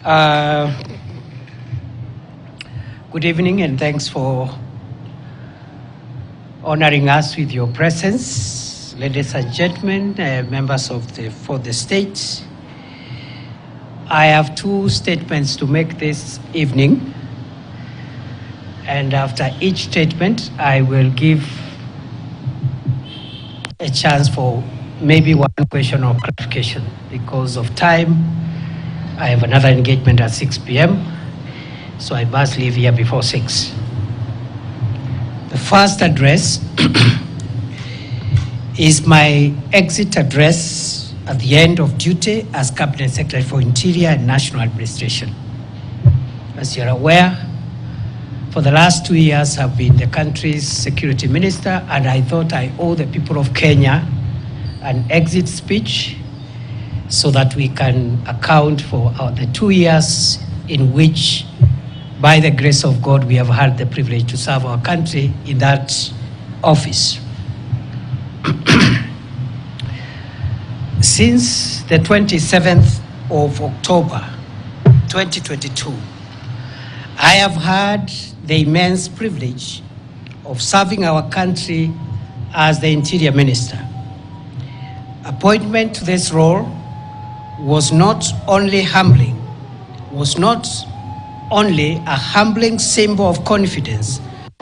Good evening, and thanks for honoring us with your presence. Ladies and gentlemen, members of the state, I have two statements to make this evening, and after each statement, I will give a chance for maybe one question or clarification. Because of time, I have another engagement at 6 p.m., so I must leave here before 6. The first address is my exit address at the end of duty as Cabinet Secretary for Interior and National Administration. As you're aware, for the last 2 years I've been the country's security minister, and I thought I owe the people of Kenya an exit speech so that we can account for the 2 years in which, by the grace of God, we have had the privilege to serve our country in that office. Since the 27th of October 2022, I have had the immense privilege of serving our country as the Interior Minister. Appointment to this role was not only a humbling symbol of confidence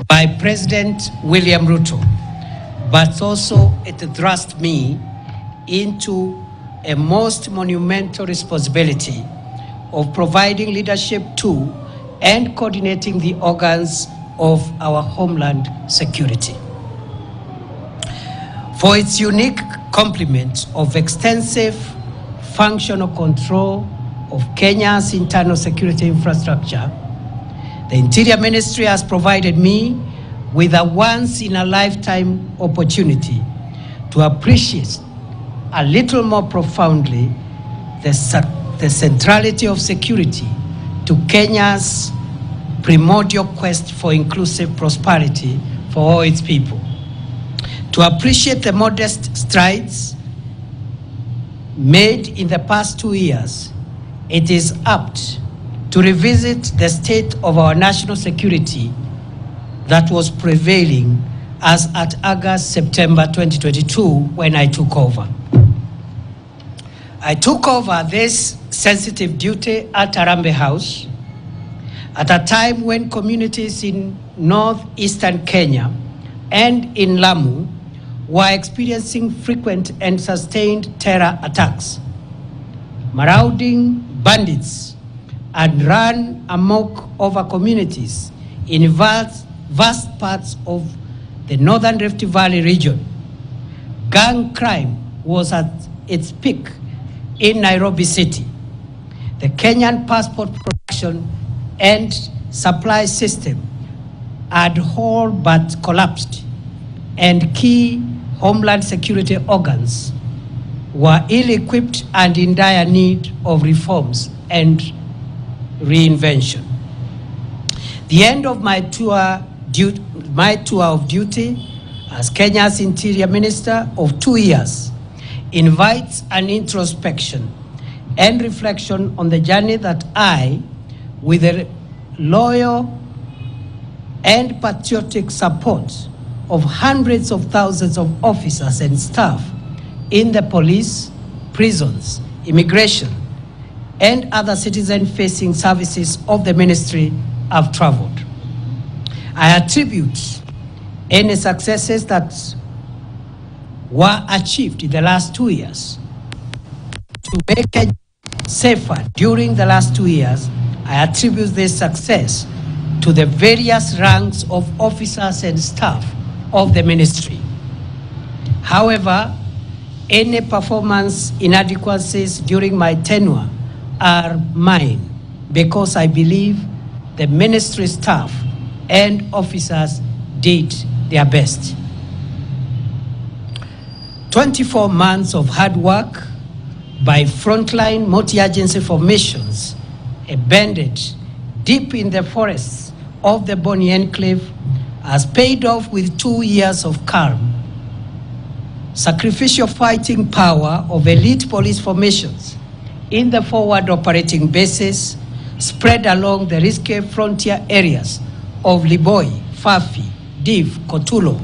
by President William Ruto, but also it thrust me into a most monumental responsibility of providing leadership to and coordinating the organs of our homeland security. For its unique complement of extensive functional control of Kenya's internal security infrastructure, the Interior Ministry has provided me with a once-in-a-lifetime opportunity to appreciate a little more profoundly the centrality of security to Kenya's primordial quest for inclusive prosperity for all its people. To appreciate the modest strides made in the past 2 years, it is apt to revisit the state of our national security that was prevailing as at August-September 2022 when I took over. I took over this sensitive duty at Harambee House at a time when communities in northeastern Kenya and in Lamu were experiencing frequent and sustained terror attacks. Marauding bandits had run amok over communities in vast parts of the northern Rift Valley region. Gang crime was at its peak in Nairobi City. The Kenyan passport production and supply system had all but collapsed, and key homeland security organs were ill-equipped and in dire need of reforms and reinvention. The end of my tour of duty as Kenya's Interior Minister of 2 years invites an introspection and reflection on the journey that I, with the loyal and patriotic support of hundreds of thousands of officers and staff in the police, prisons, immigration, and other citizen-facing services of the ministry, have traveled. I attribute any successes that were achieved in the last 2 years to make it safer during the last 2 years. I attribute this success to the various ranks of officers and staff of the ministry. However, any performance inadequacies during my tenure are mine, because I believe the ministry staff and officers did their best. 24 months of hard work by frontline multi-agency formations, embedded deep in the forests of the Boni Enclave, has paid off with 2 years of calm. Sacrificial fighting power of elite police formations in the forward operating bases spread along the risky frontier areas of Liboi, Fafi, Div, Kotulo,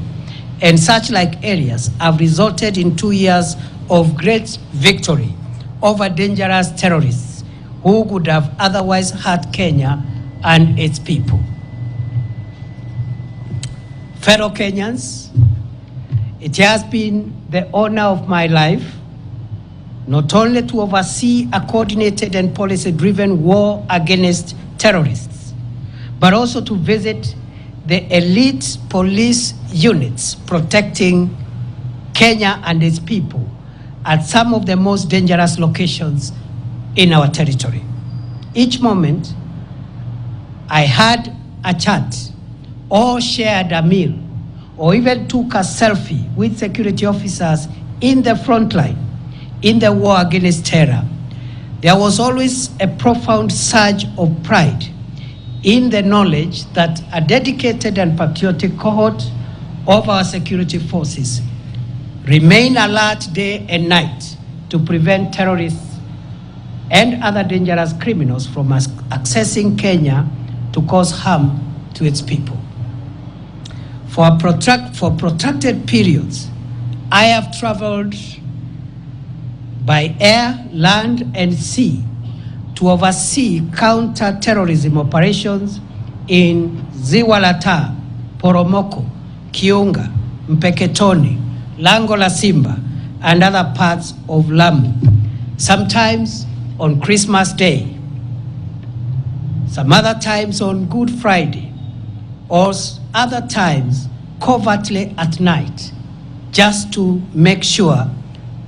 and such like areas have resulted in 2 years of great victory over dangerous terrorists who would have otherwise hurt Kenya and its people. Fellow Kenyans, it has been the honor of my life not only to oversee a coordinated and policy-driven war against terrorists, but also to visit the elite police units protecting Kenya and its people at some of the most dangerous locations in our territory. Each moment, I had a chat or shared a meal or even took a selfie with security officers in the front line in the war against terror. There was always a profound surge of pride in the knowledge that a dedicated and patriotic cohort of our security forces remain alert day and night to prevent terrorists and other dangerous criminals from accessing Kenya to cause harm to its people. For protracted periods, I have traveled by air, land, and sea to oversee counter-terrorism operations in Ziwalata, Poromoko, Kiunga, Mpeketoni, Lango la Simba, and other parts of Lamu, sometimes on Christmas Day, some other times on Good Friday, or other times covertly at night, just to make sure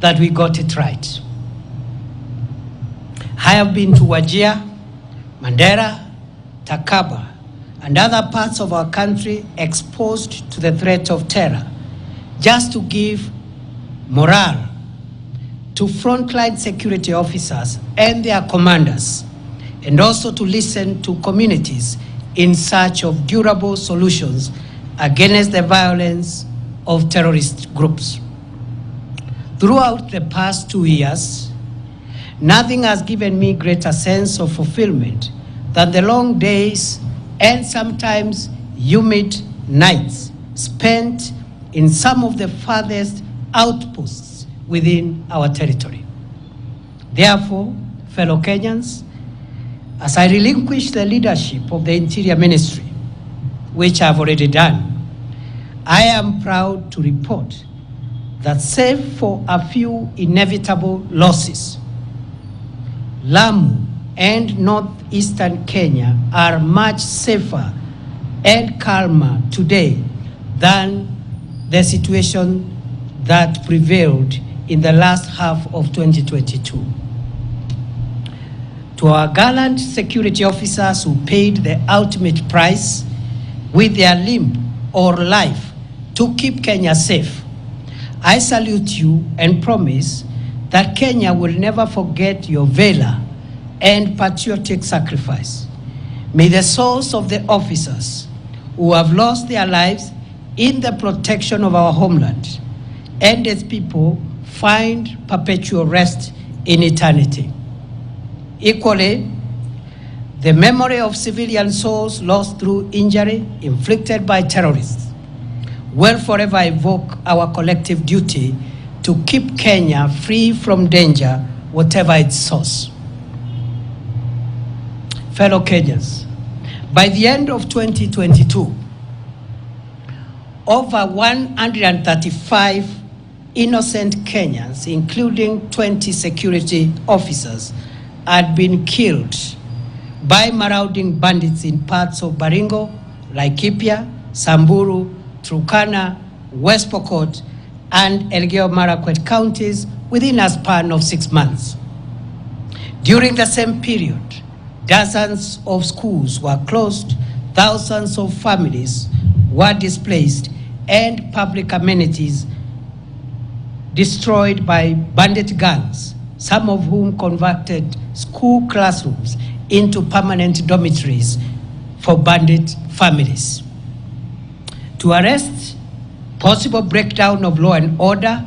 that we got it right. I have been to Wajir, Mandera, Takaba, and other parts of our country exposed to the threat of terror, just to give morale to frontline security officers and their commanders, and also to listen to communities in search of durable solutions against the violence of terrorist groups. Throughout the past 2 years, nothing has given me greater sense of fulfillment than the long days and sometimes humid nights spent in some of the farthest outposts within our territory. Therefore, fellow Kenyans, as I relinquish the leadership of the Interior Ministry, which I've already done, I am proud to report that save for a few inevitable losses, Lamu and northeastern Kenya are much safer and calmer today than the situation that prevailed in the last half of 2022. To our gallant security officers who paid the ultimate price with their limb or life to keep Kenya safe, I salute you and promise that Kenya will never forget your valor and patriotic sacrifice. May the souls of the officers who have lost their lives in the protection of our homeland and its people find perpetual rest in eternity. Equally, the memory of civilian souls lost through injury inflicted by terrorists will forever evoke our collective duty to keep Kenya free from danger, whatever its source. Fellow Kenyans, by the end of 2022, over 135 innocent Kenyans, including 20 security officers, had been killed by marauding bandits in parts of Baringo, Laikipia, Samburu, Turkana, West Pokot, and Elgeyo-Marakwet counties within a span of 6 months. During the same period, dozens of schools were closed, thousands of families were displaced, and public amenities destroyed by bandit gangs, some of whom converted school classrooms into permanent dormitories for bandit families. To arrest possible breakdown of law and order,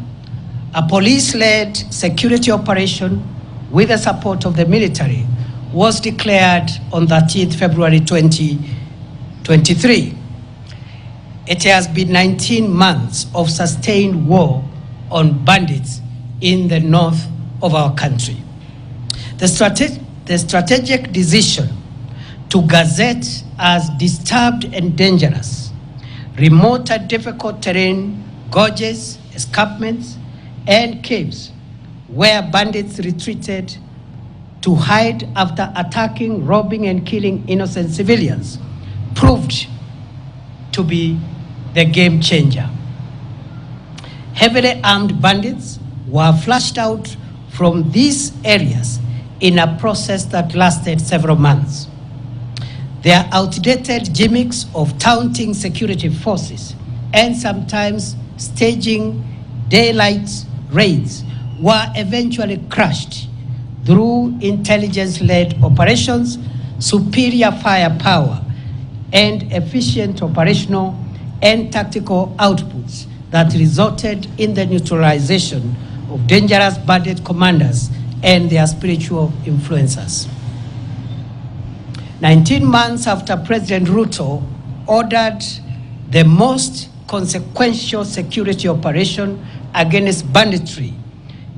a police-led security operation with the support of the military was declared on 13th February 2023. It has been 19 months of sustained war on bandits in the north of our country. The strategic decision to gazette as disturbed and dangerous remote and difficult terrain, gorges, escarpments, and caves where bandits retreated to hide after attacking, robbing, and killing innocent civilians proved to be the game changer. Heavily armed bandits were flushed out from these areas in a process that lasted several months. Their outdated gimmicks of taunting security forces and sometimes staging daylight raids were eventually crushed through intelligence-led operations, superior firepower, and efficient operational and tactical outputs that resulted in the neutralization of dangerous bandit commanders and their spiritual influencers. 19 months after President Ruto ordered the most consequential security operation against banditry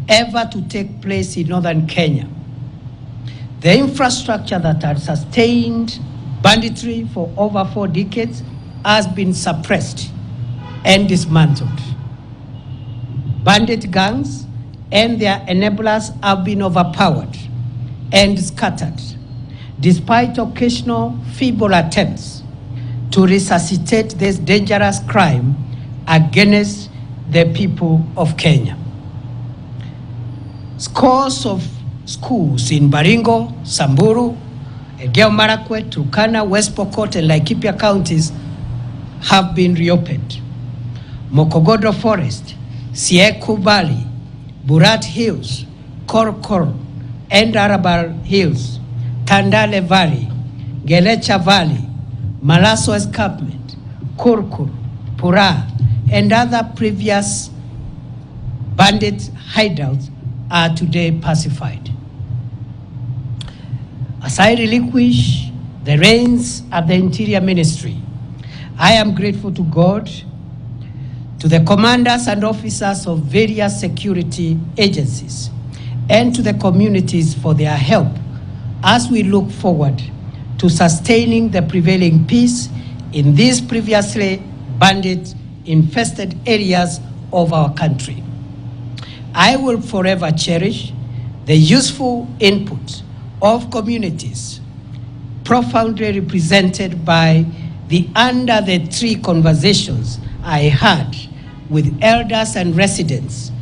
ever to take place in northern Kenya, the infrastructure that had sustained banditry for over 4 decades has been suppressed and dismantled. Bandit gangs and their enablers have been overpowered and scattered, despite occasional feeble attempts to resuscitate this dangerous crime against the people of Kenya. Scores of schools in Baringo, Samburu, Elgeyo Marakwet, Turkana, West Pokot, and Laikipia counties have been reopened. Mokogodo Forest, Sieku Valley, Burat Hills, Korkor, and Arabal Hills, Tandale Valley, Gelecha Valley, Malaso Escarpment, Kurkur, Pura, and other previous bandit hideouts are today pacified. As I relinquish the reins at the Interior Ministry, I am grateful to God, to the commanders and officers of various security agencies, and to the communities for their help as we look forward to sustaining the prevailing peace in these previously bandit-infested areas of our country. I will forever cherish the useful input of communities profoundly represented by the Under the Tree conversations I had with elders and residents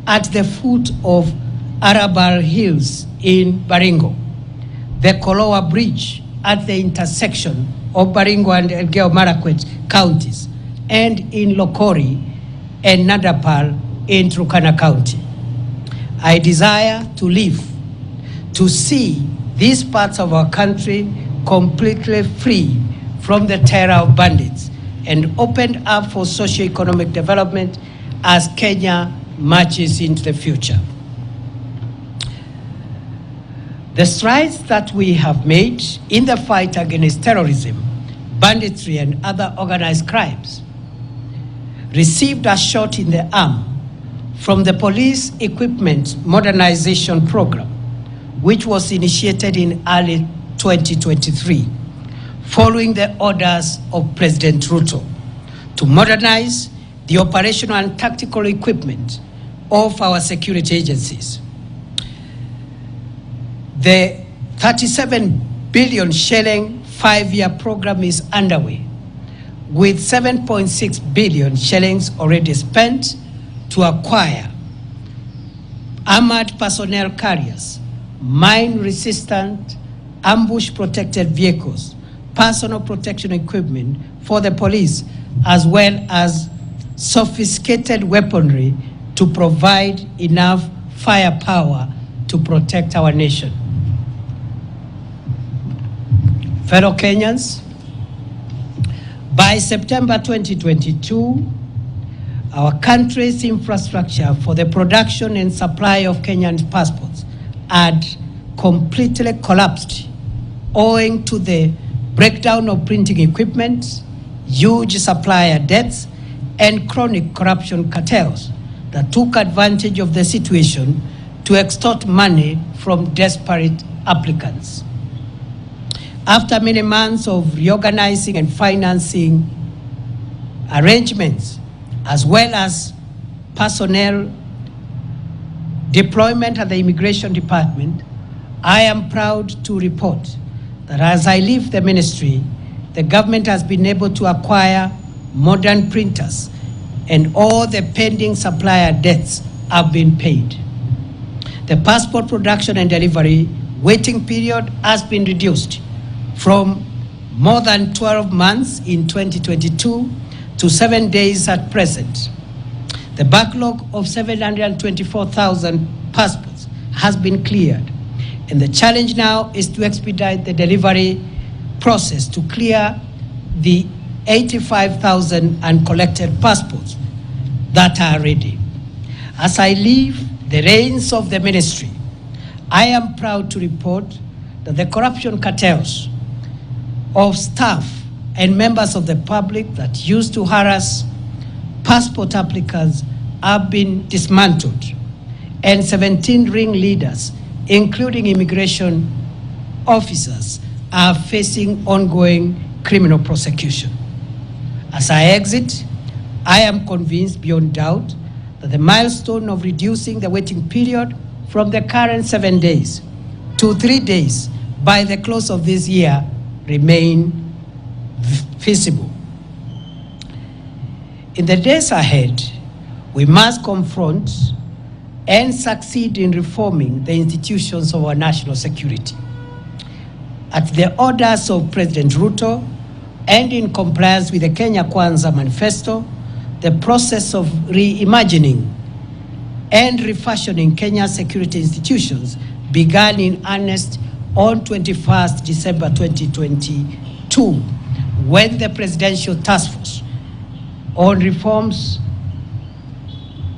at the foot of Arabal Hills in Baringo, the Kolowa Bridge at the intersection of Baringo and Elgeyo Marakwet counties, and in Lokori and Nadapal in Turkana County. I desire to live to see these parts of our country completely free from the terror of bandits and opened up for socio-economic development as Kenya marches into the future. The strides that we have made in the fight against terrorism, banditry, and other organized crimes received a shot in the arm from the Police Equipment Modernization Program, which was initiated in early 2023, following the orders of President Ruto to modernize the operational and tactical equipment of our security agencies. The 37 billion shilling 5-year program is underway, with 7.6 billion shillings already spent to acquire armored personnel carriers, mine-resistant, ambush-protected vehicles, personal protection equipment for the police, as well as sophisticated weaponry to provide enough firepower to protect our nation. Fellow Kenyans, by September 2022, our country's infrastructure for the production and supply of Kenyan passports had completely collapsed owing to the breakdown of printing equipment, huge supplier debts, and chronic corruption cartels that took advantage of the situation to extort money from desperate applicants. After many months of reorganizing and financing arrangements, as well as personnel deployment at the Immigration Department, I am proud to report that as I leave the ministry, the government has been able to acquire modern printers and all the pending supplier debts have been paid. The passport production and delivery waiting period has been reduced from more than 12 months in 2022 to 7 days at present. The backlog of 724,000 passports has been cleared, and the challenge now is to expedite the delivery process to clear the 85,000 uncollected passports that are ready. As I leave the reins of the ministry, I am proud to report that the corruption cartels of staff and members of the public that used to harass passport applicants have been dismantled, and 17 ringleaders, including immigration officers, are facing ongoing criminal prosecution. As I exit, I am convinced beyond doubt that the milestone of reducing the waiting period from the current 7 days to 3 days by the close of this year remain feasible. In the days ahead, we must confront and succeed in reforming the institutions of our national security. At the orders of President Ruto and in compliance with the Kenya Kwanza Manifesto, the process of reimagining and refashioning Kenya's security institutions began in earnest on 21st December 2022, when the Presidential Task Force on Reforms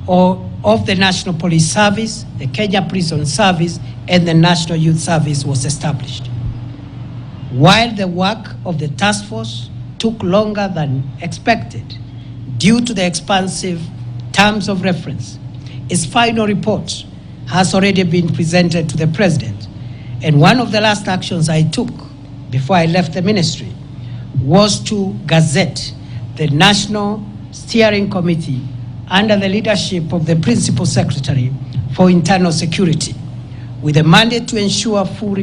of the National Police Service, the Kenya Prison Service, and the National Youth Service was established. While the work of the task force took longer than expected due to the expansive terms of reference, its final report has already been presented to the President. And one of the last actions I took before I left the ministry was to gazette the National Steering Committee under the leadership of the Principal Secretary for Internal Security, with a mandate to ensure full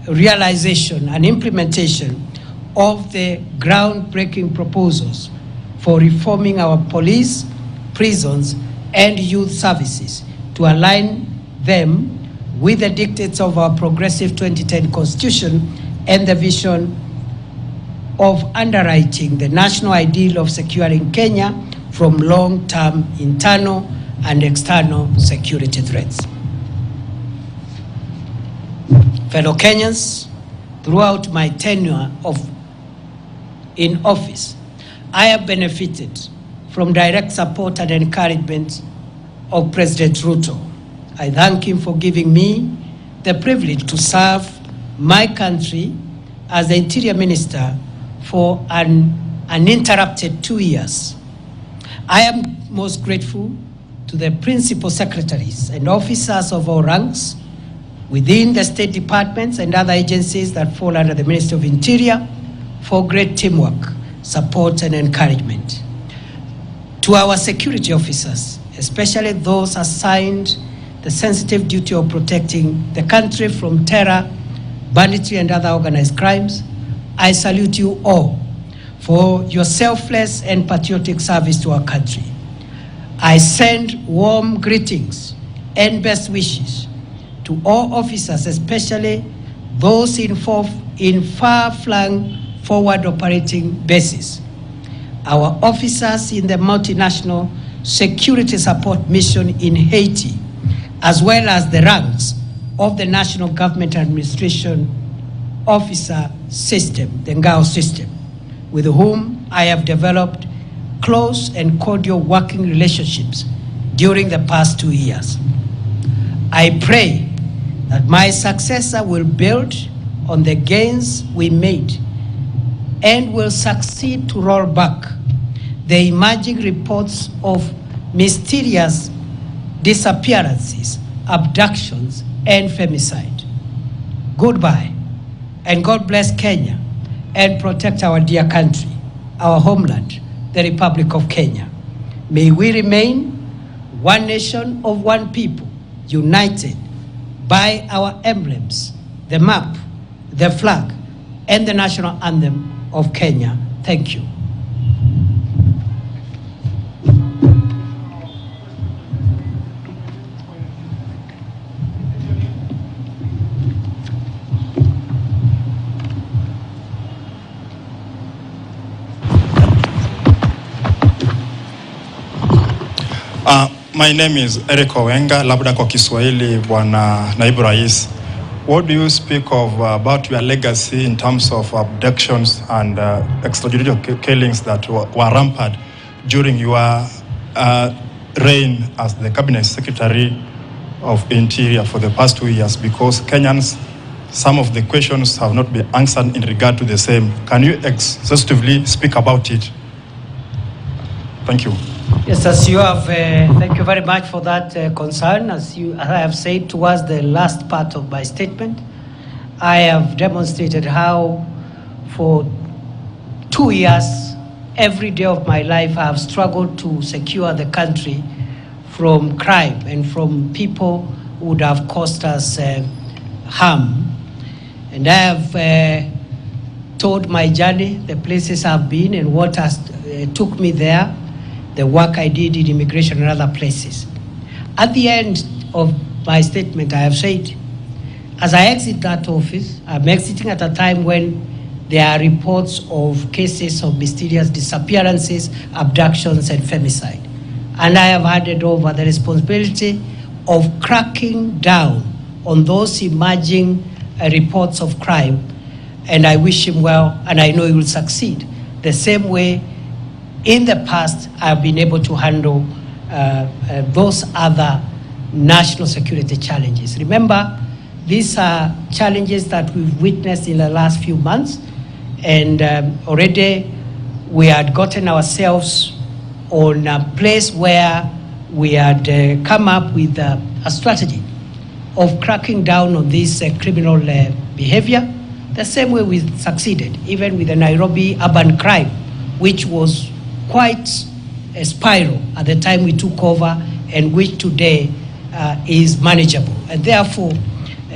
realization and implementation of the groundbreaking proposals for reforming our police, prisons, and youth services to align them with the dictates of our progressive 2010 Constitution and the vision of underwriting the national ideal of securing Kenya from long-term internal and external security threats. Fellow Kenyans, throughout my tenure in office, I have benefited from direct support and encouragement of President Ruto. I thank him for giving me the privilege to serve my country as the Interior Minister for an uninterrupted 2 years. I am most grateful to the principal secretaries and officers of all ranks within the state departments and other agencies that fall under the Ministry of Interior for great teamwork, support, and encouragement. To our security officers, especially those assigned the sensitive duty of protecting the country from terror, banditry, and other organized crimes, I salute you all for your selfless and patriotic service to our country. I send warm greetings and best wishes to all officers, especially those in far-flung forward operating bases, our officers in the multinational security support mission in Haiti, as well as the ranks of the National Government Administration Officer System, the NGAO system, with whom I have developed close and cordial working relationships during the past 2 years. I pray that my successor will build on the gains we made and will succeed to roll back the emerging reports of mysterious disappearances, abductions, and femicide. Goodbye, and God bless Kenya and protect our dear country, our homeland, the Republic of Kenya. May we remain one nation of one people, united by our emblems, the map, the flag, and the national anthem of Kenya. Thank you. My name is Eric Owenga, labda kwa Kiswahili Bwana Naibu Rais. What do you speak of about your legacy in terms of abductions and extrajudicial killings that were rampant during your reign as the Cabinet Secretary of Interior for the past 2 years? Because Kenyans, some of the questions have not been answered in regard to the same. Can you exhaustively speak about it? Thank you. Yes, as you have, thank you very much for that concern. As I have said towards the last part of my statement, I have demonstrated how for 2 years, every day of my life, I have struggled to secure the country from crime and from people who would have caused us harm. And I have told my journey, the places I've been and what has took me there, the work I did in immigration and other places. At the end of my statement, I have said, as I exit that office, I'm exiting at a time when there are reports of cases of mysterious disappearances, abductions, and femicide. And I have handed over the responsibility of cracking down on those emerging reports of crime. And I wish him well, and I know he will succeed. The same way in the past, I've been able to handle those other national security challenges. Remember, these are challenges that we've witnessed in the last few months, and already we had gotten ourselves on a place where we had come up with a strategy of cracking down on this criminal behavior, the same way we succeeded, even with the Nairobi urban crime, which was quite a spiral at the time we took over, and which today is manageable. And therefore,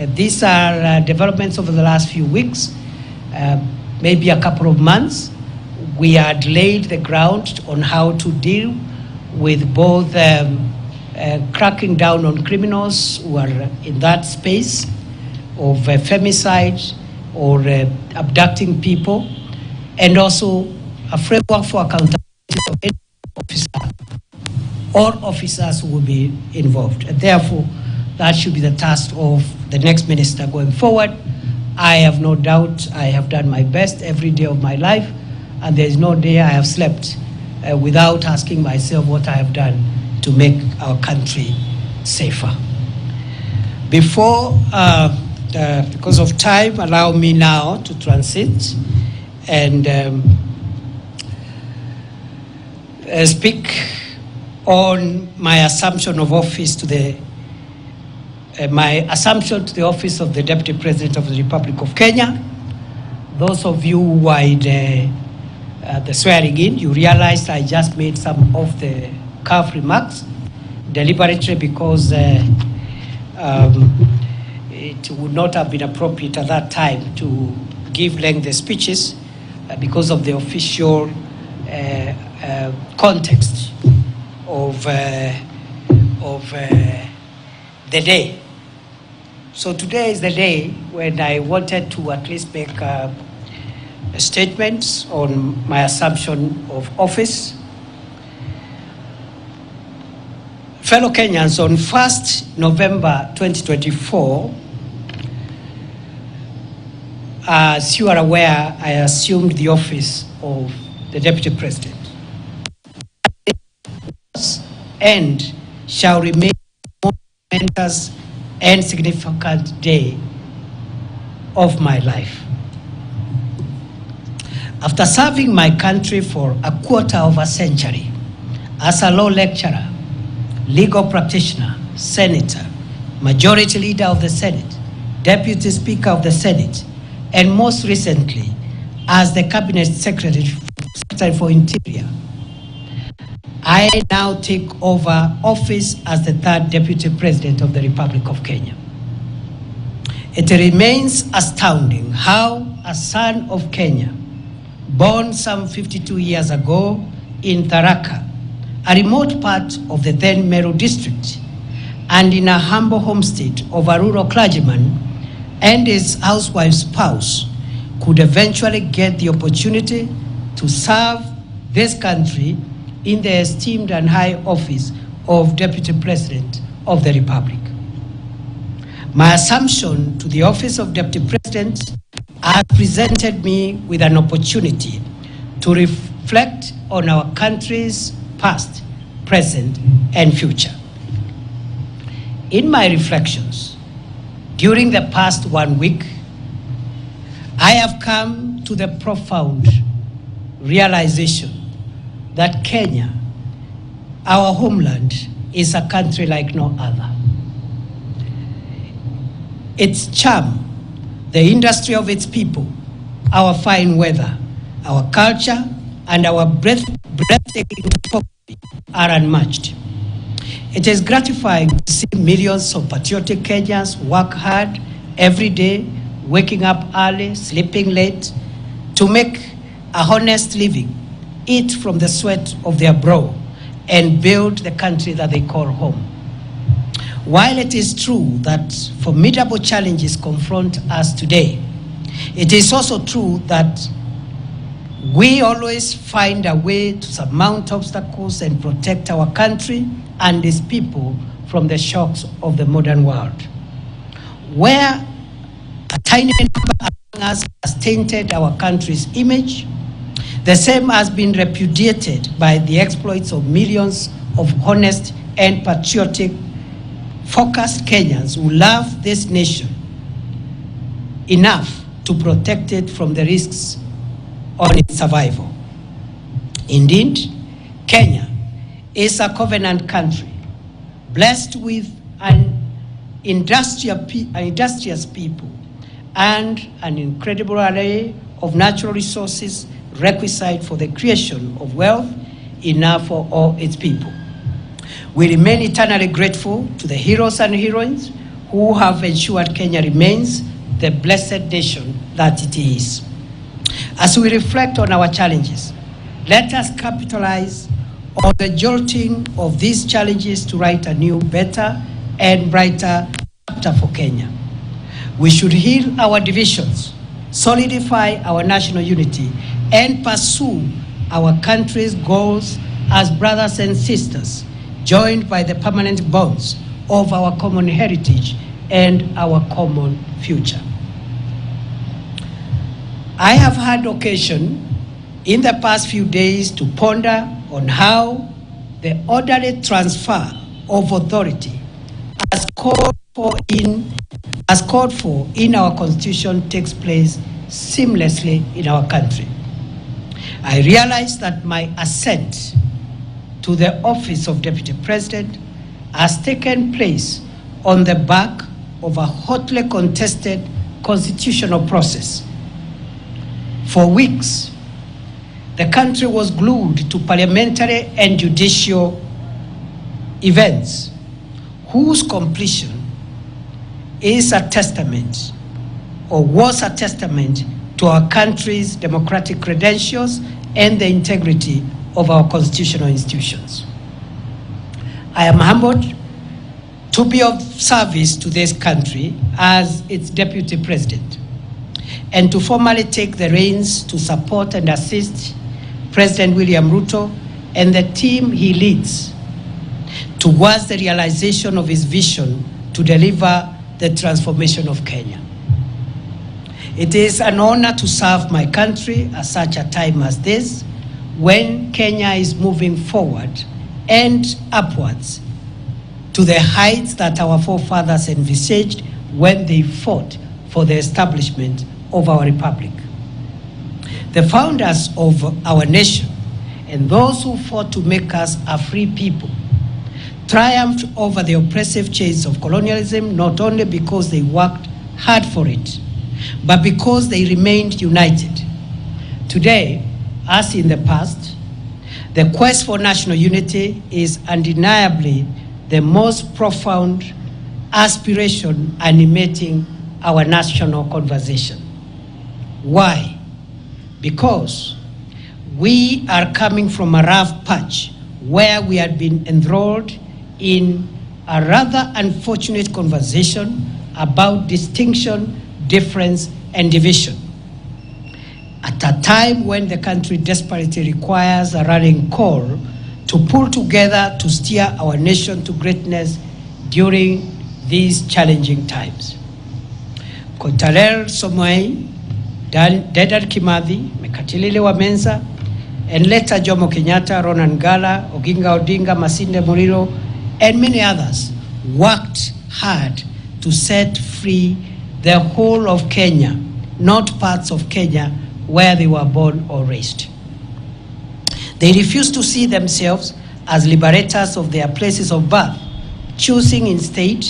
these are developments over the last few weeks, maybe a couple of months. We had laid the ground on how to deal with both cracking down on criminals who are in that space of femicide or abducting people, and also a framework for accountability of any officer or officers who will be involved. And therefore, that should be the task of the next minister going forward. I have no doubt I have done my best every day of my life, and there is no day I have slept without asking myself what I have done to make our country safer. Before, because of time, allow me now to transit and speak on my assumption of office to the office of the Deputy President of the Republic of Kenya. Those of you who are in the swearing in, you realized I just made some of the cuff remarks deliberately because it would not have been appropriate at that time to give lengthy speeches because of the official context of the day. So today is the day when I wanted to at least make a statement on my assumption of office. Fellow Kenyans, on 1st November 2024, as you are aware, I assumed the office of the Deputy President. And shall remain a momentous and significant day of my life. After serving my country for a quarter of a century as a law lecturer, legal practitioner, senator, majority leader of the Senate, deputy speaker of the Senate, and most recently as the cabinet secretary for Interior, I now take over office as the third deputy president of the Republic of Kenya. It remains astounding how a son of Kenya, born some 52 years ago in Tharaka, a remote part of the then Meru district, and in a humble homestead of a rural clergyman and his housewife's spouse, could eventually get the opportunity to serve this country in the esteemed and high office of Deputy President of the Republic. My assumption to the office of Deputy President has presented me with an opportunity to reflect on our country's past, present, and future. In my reflections, during the past 1 week, I have come to the profound realization that Kenya, our homeland, is a country like no other. Its charm, the industry of its people, our fine weather, our culture, and our breathtaking topography are unmatched. It is gratifying to see millions of patriotic Kenyans work hard every day, waking up early, sleeping late, to make a honest living, eat from the sweat of their brow, and build the country that they call home. While it is true that formidable challenges confront us today, it is also true that we always find a way to surmount obstacles and protect our country and its people from the shocks of the modern world. Where a tiny number among us has tainted our country's image, the same has been repudiated by the exploits of millions of honest and patriotic, focused Kenyans who love this nation enough to protect it from the risks on its survival. Indeed, Kenya is a covenant country, blessed with an industrious people and an incredible array of natural resources requisite for the creation of wealth enough for all its people. We remain eternally grateful to the heroes and heroines who have ensured Kenya remains the blessed nation that it is. As we reflect on our challenges, let us capitalize on the jolting of these challenges to write a new, better, and brighter chapter for Kenya. We should heal our divisions, solidify our national unity, and pursue our country's goals as brothers and sisters, joined by the permanent bonds of our common heritage and our common future. I have had occasion in the past few days to ponder on how the orderly transfer of authority as called for in our Constitution takes place seamlessly in our country. I realize that my ascent to the office of Deputy President has taken place on the back of a hotly contested constitutional process. For weeks, the country was glued to parliamentary and judicial events whose completion is a testament, or was a testament, to our country's democratic credentials and the integrity of our constitutional institutions. I am humbled to be of service to this country as its Deputy President, and to formally take the reins to support and assist President William Ruto and the team he leads towards the realization of his vision to deliver the transformation of Kenya. It is an honor to serve my country at such a time as this, when Kenya is moving forward and upwards to the heights that our forefathers envisaged when they fought for the establishment of our republic. The founders of our nation and those who fought to make us a free people triumphed over the oppressive chains of colonialism, not only because they worked hard for it, but because they remained united. Today, as in the past, the quest for national unity is undeniably the most profound aspiration animating our national conversation. Why? Because we are coming from a rough patch where we had been enthralled in a rather unfortunate conversation about distinction, difference, and division. At a time when the country desperately requires a rallying call to pull together to steer our nation to greatness during these challenging times. Kotaler Somoei, Dedan Kimathi, Mekatilile Wamenza, and later Jomo Kenyatta, Ronan Gala, Oginga Odinga, Masinde Muliro, and many others worked hard to set free the whole of Kenya, not parts of Kenya where they were born or raised. They refused to see themselves as liberators of their places of birth, choosing instead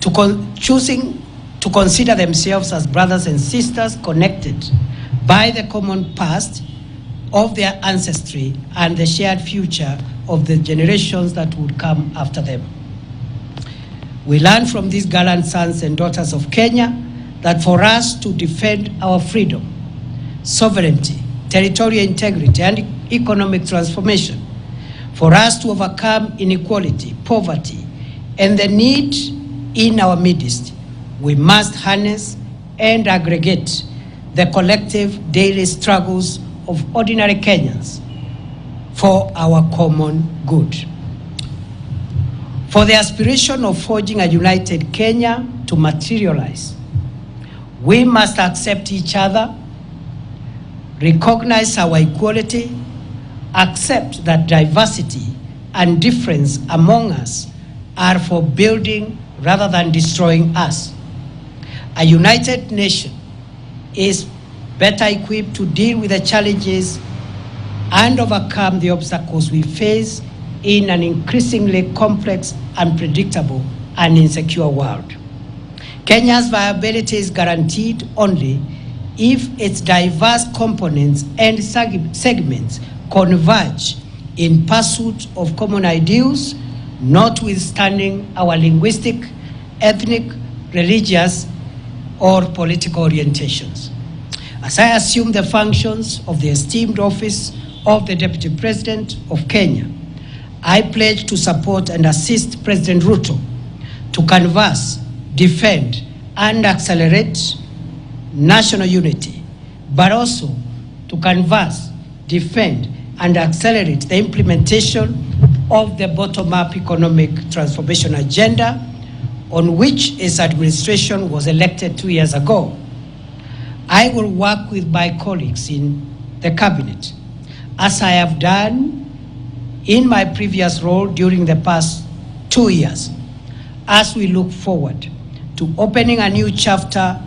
to consider themselves as brothers and sisters connected by the common past of their ancestry and the shared future of the generations that would come after them. We learn from these gallant sons and daughters of Kenya that for us to defend our freedom, sovereignty, territorial integrity, and economic transformation, for us to overcome inequality, poverty, and the need in our midst, we must harness and aggregate the collective daily struggles of ordinary Kenyans for our common good. For the aspiration of forging a united Kenya to materialize, we must accept each other, recognize our equality, accept that diversity and difference among us are for building rather than destroying us. A united nation is better equipped to deal with the challenges and overcome the obstacles we face in an increasingly complex, unpredictable, and insecure world. Kenya's viability is guaranteed only if its diverse components and segments converge in pursuit of common ideals, notwithstanding our linguistic, ethnic, religious, or political orientations. As I assume the functions of the esteemed office of the Deputy President of Kenya, I pledge to support and assist President Ruto to canvass, defend, and accelerate national unity, but also to canvass, defend, and accelerate the implementation of the bottom-up economic transformation agenda on which his administration was elected 2 years ago. I will work with my colleagues in the cabinet, as I have done in my previous role during the past 2 years, as we look forward to opening a new chapter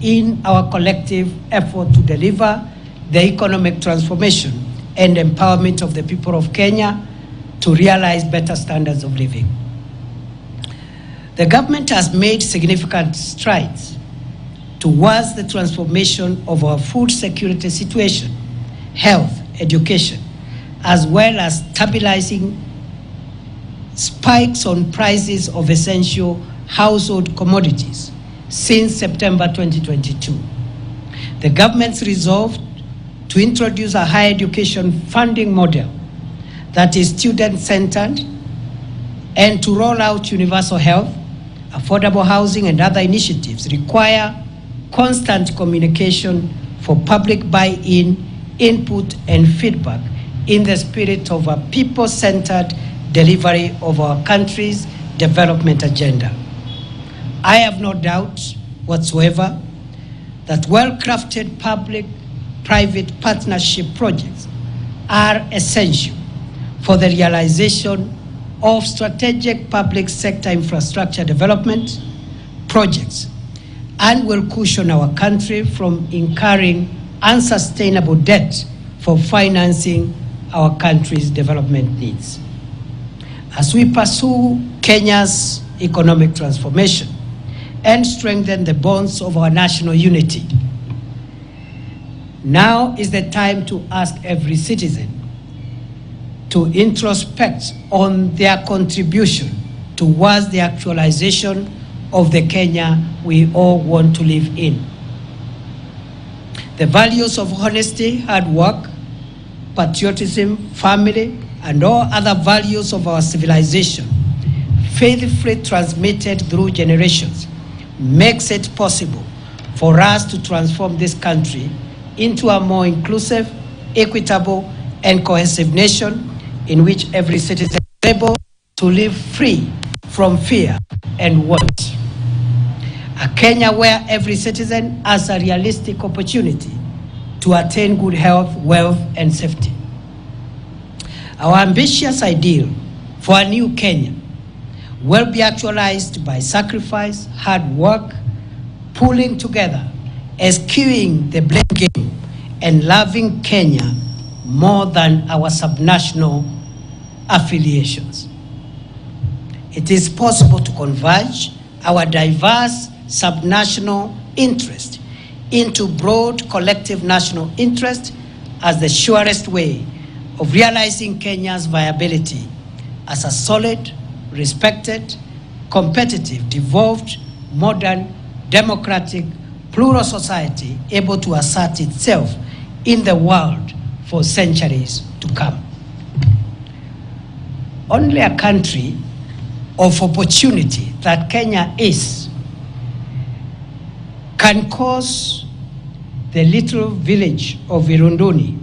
in our collective effort to deliver the economic transformation and empowerment of the people of Kenya to realize better standards of living. The government has made significant strides towards the transformation of our food security situation, health, education, as well as stabilizing spikes on prices of essential household commodities since September 2022. The government's resolve to introduce a higher education funding model that is student-centered and to roll out universal health, affordable housing, and other initiatives require constant communication for public buy-in, input, and feedback in the spirit of a people-centered delivery of our country's development agenda. I have no doubt whatsoever that well-crafted public-private partnership projects are essential for the realization of strategic public sector infrastructure development projects and will cushion our country from incurring unsustainable debt for financing our country's development needs. As we pursue Kenya's economic transformation and strengthen the bonds of our national unity, now is the time to ask every citizen to introspect on their contribution towards the actualization of the Kenya we all want to live in. The values of honesty, hard work, patriotism, family, and all other values of our civilization, faithfully transmitted through generations, makes it possible for us to transform this country into a more inclusive, equitable, and cohesive nation in which every citizen is able to live free from fear and want. A Kenya where every citizen has a realistic opportunity to attain good health, wealth, and safety. Our ambitious ideal for a new Kenya will be actualized by sacrifice, hard work, pulling together, eschewing the blame game, and loving Kenya more than our subnational affiliations. It is possible to converge our diverse subnational interest into broad collective national interest as the surest way of realizing Kenya's viability as a solid, respected, competitive, devolved, modern, democratic, plural society able to assert itself in the world for centuries to come. Only a country of opportunity that Kenya is can cause the little village of Irunduni,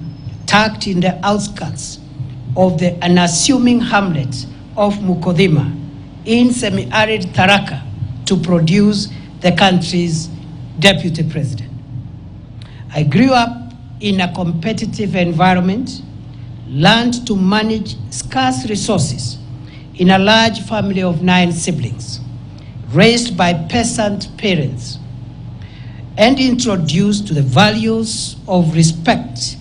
tucked in the outskirts of the unassuming hamlet of Mukodhima in semi-arid Tharaka, to produce the country's deputy president. I grew up in a competitive environment, learned to manage scarce resources in a large family of 9 siblings, raised by peasant parents, and introduced to the values of respect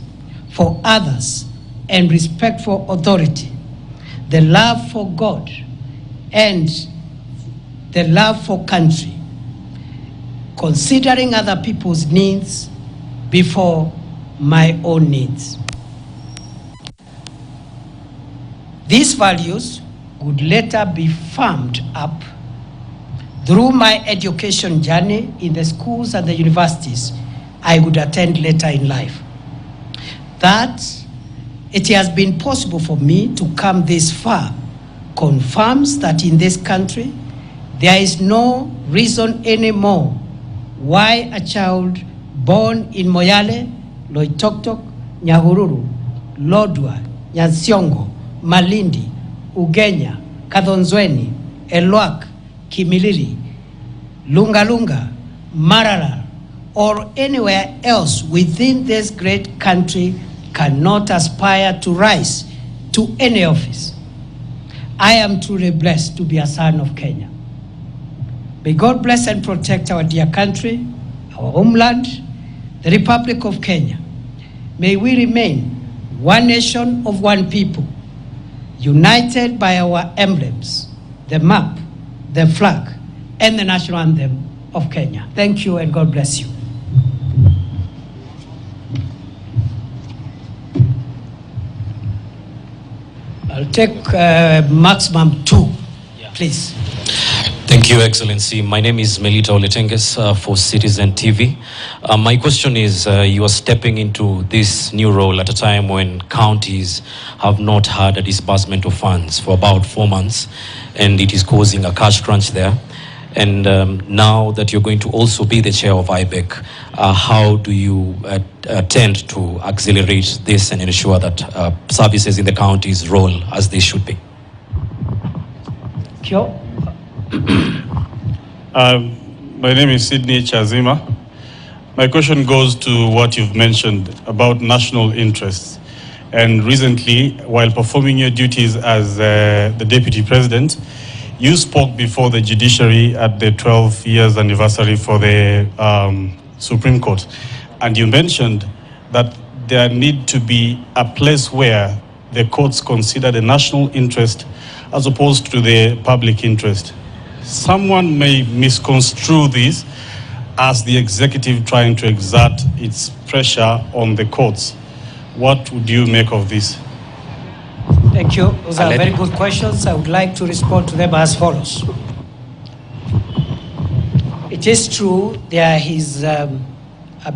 for others and respect for authority, the love for God, and the love for country, considering other people's needs before my own needs. These values would later be firmed up through my education journey in the schools and the universities I would attend later in life. That it has been possible for me to come this far confirms that in this country there is no reason anymore why a child born in Moyale, Loitoktok, Nyahururu, Lodwar, Nyansiongo, Malindi, Ugenya, Kadhonzweni, Elwak, Kimilili, Lungalunga, Maralal, or anywhere else within this great country cannot aspire to rise to any office. I am truly blessed to be a son of Kenya. May God bless and protect our dear country, our homeland, the Republic of Kenya. May we remain one nation of one people, united by our emblems, the map, the flag, and the national anthem of Kenya. Thank you and God bless you. I'll take maximum 2, please. Thank you, Excellency. My name is Melita Oletenges for Citizen TV. My question is, you are stepping into this new role at a time when counties have not had a disbursement of funds for about 4 months, and it is causing a cash crunch there. And now that you're going to also be the chair of IBEC, how do you tend to accelerate this and ensure that services in the counties roll as they should be? Kyo? My name is Sydney Chazima. My question goes to what you've mentioned about national interests. And recently, while performing your duties as the Deputy President, you spoke before the judiciary at the 12 years anniversary for the Supreme Court. And you mentioned that there need to be a place where the courts consider the national interest as opposed to the public interest. Someone may misconstrue this as the executive trying to exert its pressure on the courts. What would you make of this? Thank you. Those are very good questions. I would like to respond to them as follows. It is true there is a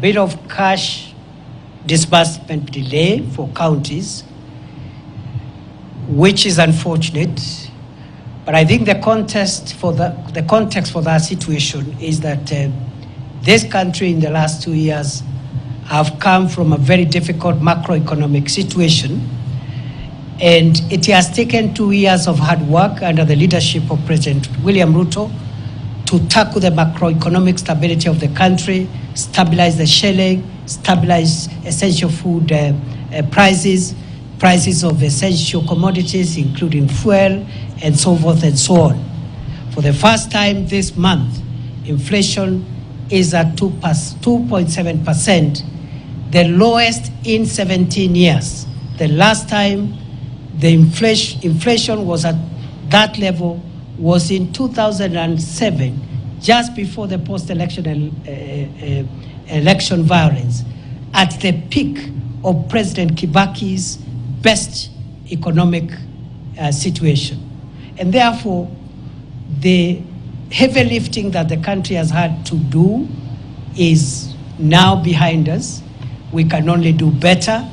bit of cash disbursement delay for counties, which is unfortunate. But I think the context for that situation is that this country in the last 2 years have come from a very difficult macroeconomic situation, and it has taken 2 years of hard work under the leadership of President William Ruto to tackle the macroeconomic stability of the country, stabilize the shilling, stabilize essential food prices of essential commodities, including fuel, and so forth and so on. For the first time this month, inflation is at 2.7%, the lowest in 17 years. The last time the inflation was at that level was in 2007, just before the post-election election violence, at the peak of President Kibaki's best economic situation. And therefore, the heavy lifting that the country has had to do is now behind us. We can only do better.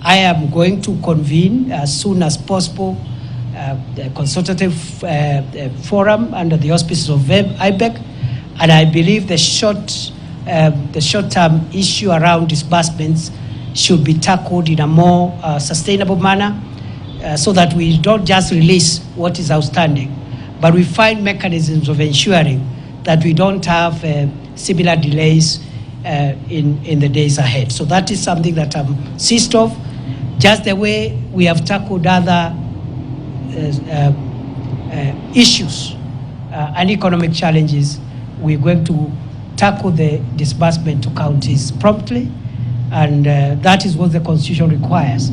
I am going to convene as soon as possible the consultative forum under the auspices of IBEC, and I believe the short-term issue around disbursements should be tackled in a more sustainable manner, so that we don't just release what is outstanding, but we find mechanisms of ensuring that we don't have similar delays in the days ahead. So that is something that I'm seized of. Just the way we have tackled other issues and economic challenges, we're going to tackle the disbursement to counties promptly, and that is what the Constitution requires,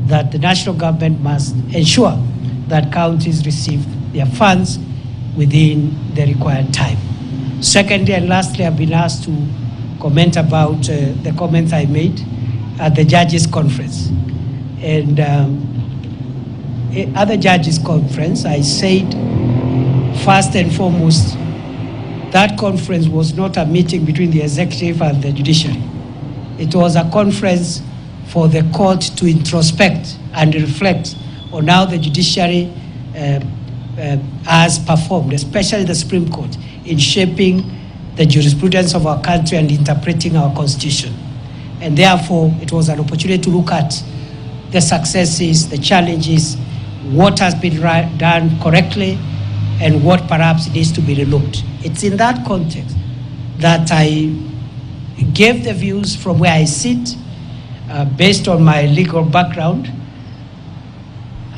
that the national government must ensure that counties receive their funds within the required time. Secondly and lastly, I've been asked to comment about the comments I made at the judges' conference. And at the judges' conference, I said, first and foremost, that conference was not a meeting between the executive and the judiciary. It was a conference for the court to introspect and reflect on how the judiciary has performed, especially the Supreme Court, in shaping the jurisprudence of our country and interpreting our Constitution. And therefore, it was an opportunity to look at the successes, the challenges, what has been done correctly, and what perhaps needs to be relooked. It's in that context that I gave the views from where I sit, based on my legal background.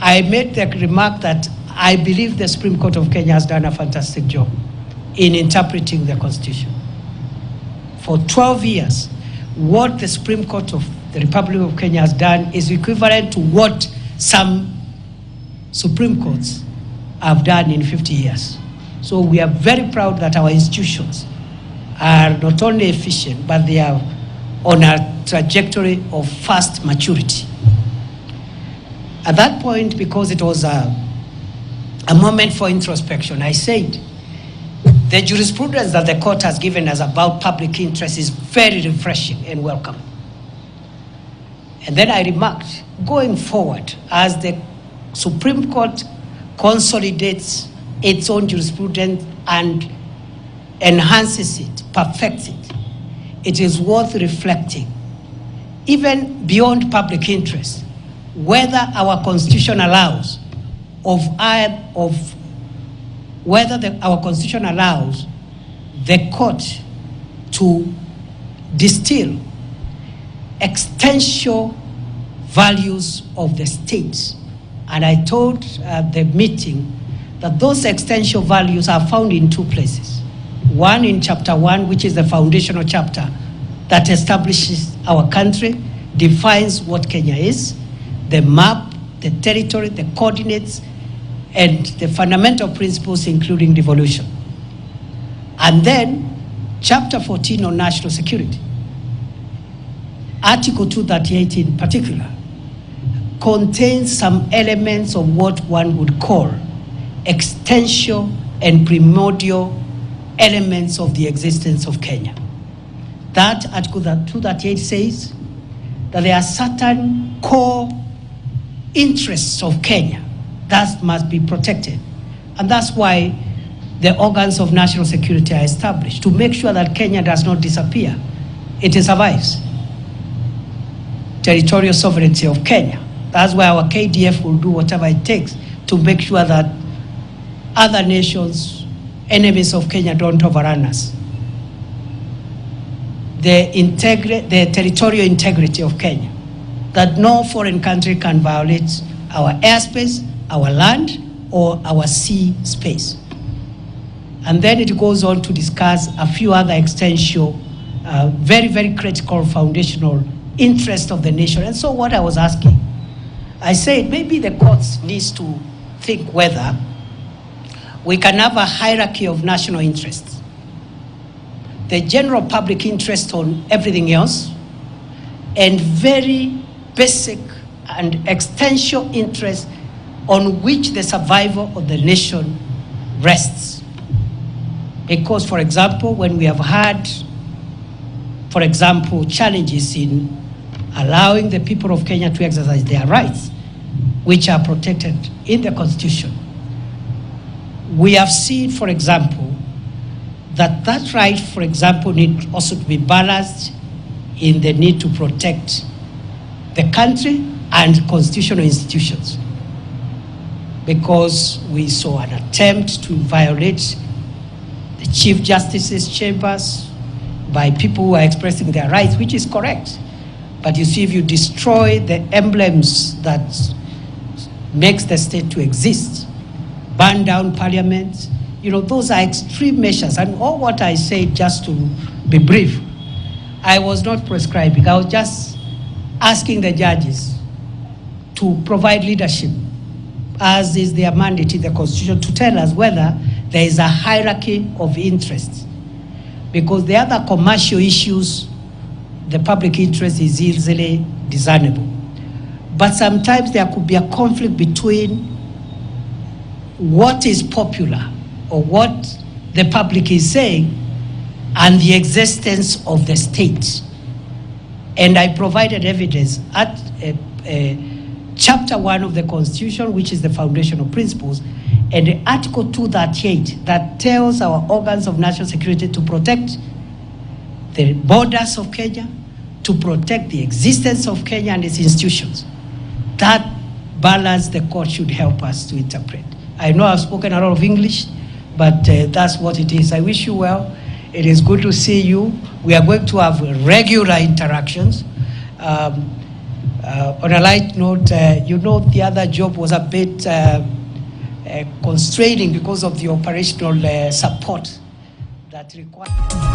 I made the remark that I believe the Supreme Court of Kenya has done a fantastic job in interpreting the Constitution. For 12 years, what the Supreme Court of the Republic of Kenya has done is equivalent to what some Supreme Courts have done in 50 years. So we are very proud that our institutions are not only efficient, but they are on a trajectory of fast maturity. At that point, because it was a moment for introspection, I said, the jurisprudence that the court has given us about public interest is very refreshing and welcome. And then I remarked, going forward, as the Supreme Court consolidates its own jurisprudence and enhances it, perfects it, it is worth reflecting, even beyond public interest, whether our Constitution allows our Constitution allows the court to distill existential values of the state. And I told the meeting that those essential values are found in two places. One in chapter 1, which is the foundational chapter that establishes our country, defines what Kenya is, the map, the territory, the coordinates, and the fundamental principles, including devolution. And then chapter 14 on national security. Article 238 in particular contains some elements of what one would call existential and primordial elements of the existence of Kenya. That Article 238 says that there are certain core interests of Kenya that must be protected. And that's why the organs of national security are established, to make sure that Kenya does not disappear. It survives. Territorial sovereignty of Kenya. That's why our KDF will do whatever it takes to make sure that other nations, enemies of Kenya, don't overrun us. The territorial integrity of Kenya, that no foreign country can violate our airspace, our land, or our sea space. And then it goes on to discuss a few other essential, very, very critical foundational interests of the nation. And so what I was asking, I said maybe the courts needs to think whether we can have a hierarchy of national interests. The general public interest on everything else, and very basic and existential interest on which the survival of the nation rests. Because, for example, when we have had, for example, challenges in allowing the people of Kenya to exercise their rights, which are protected in the Constitution, we have seen, for example, that right, for example, needs also to be balanced in the need to protect the country and constitutional institutions. Because we saw an attempt to violate the Chief Justice's chambers by people who are expressing their rights, which is correct. But you see, if you destroy the emblems that makes the state to exist, burn down parliament, you know, those are extreme measures. And all what I said, just to be brief, I was not prescribing. I was just asking the judges to provide leadership, as is their mandate in the Constitution, to tell us whether there is a hierarchy of interests. Because the other commercial issues, the public interest is easily discernible. But sometimes there could be a conflict between what is popular or what the public is saying and the existence of the state. And I provided evidence at chapter 1 of the Constitution, which is the foundational principles, and the Article 238 that tells our organs of national security to protect the borders of Kenya, to protect the existence of Kenya and its institutions. That balance the court should help us to interpret. I know I've spoken a lot of English, but that's what it is. I wish you well. It is good to see you. We are going to have regular interactions. On a light note, you know, the other job was a bit constraining because of the operational support that required.